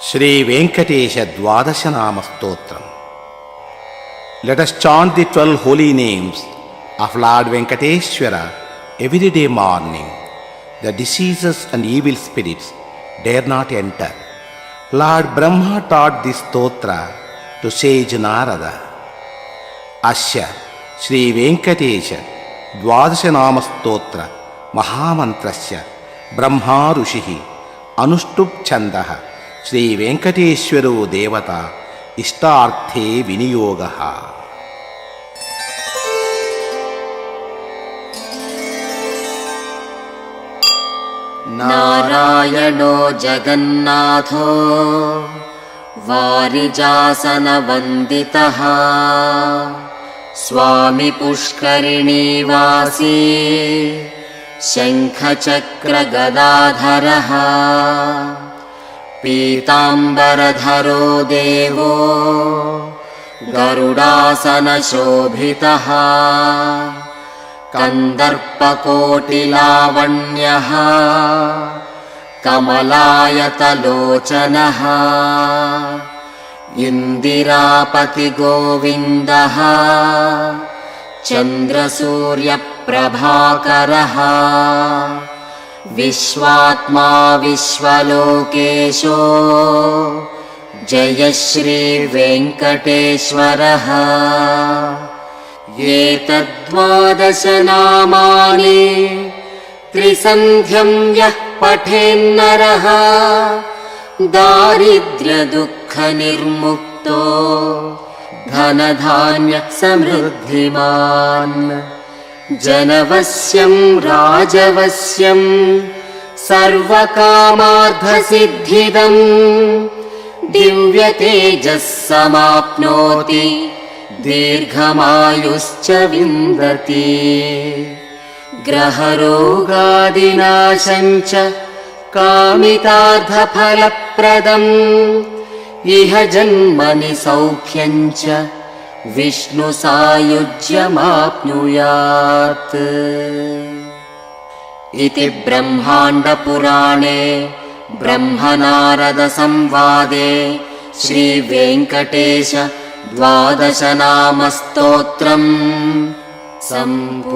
Shri Venkatesha Dwadashanama Stotram. Let us chant the 12 holy names of Lord Venkateshwara every day morning. The diseases and evil spirits dare not enter. Lord Brahma taught this stotra to sage Narada. Asya Shri Venkatesha Dwadashanama Stotra Mahamantrasya Brahma Rushihi Anushtup Chandaha Shri Venkateshwaro Devata Ishtarthe Viniyogaha. Narayano Jagannatho Varijasana Vanditaha Swami Pushkarini Vasi Shankha Chakra Gadadharaha Pitambaradharo Devo Garudasana Shobhitaha Kandarpakotilavanyaha Kamalayatalochanaha Indirapati Govindaha Chandrasurya Prabhakaraha Vishwatma Vishwalokesho Jaya Shri Venkateshwaraha Etadvadashanamani Trisandhyam yah patennaraha Daridrya dukkha nirmukto Dhanadhanya samruddhiman Janavasyam rajavasyam Sarvakamadhasiddhidam Divya tejas samapnoti Dirghamayuscha vindati Graharogadinashancha Kamitardhaphalapradam Iha janmani saukhyancha Vishnu sayujyamapnuyat. Iti Brahmanda Purane Brahmanarada Samvade Shri Venkatesha Dwadashanama Stotram Sampurnam.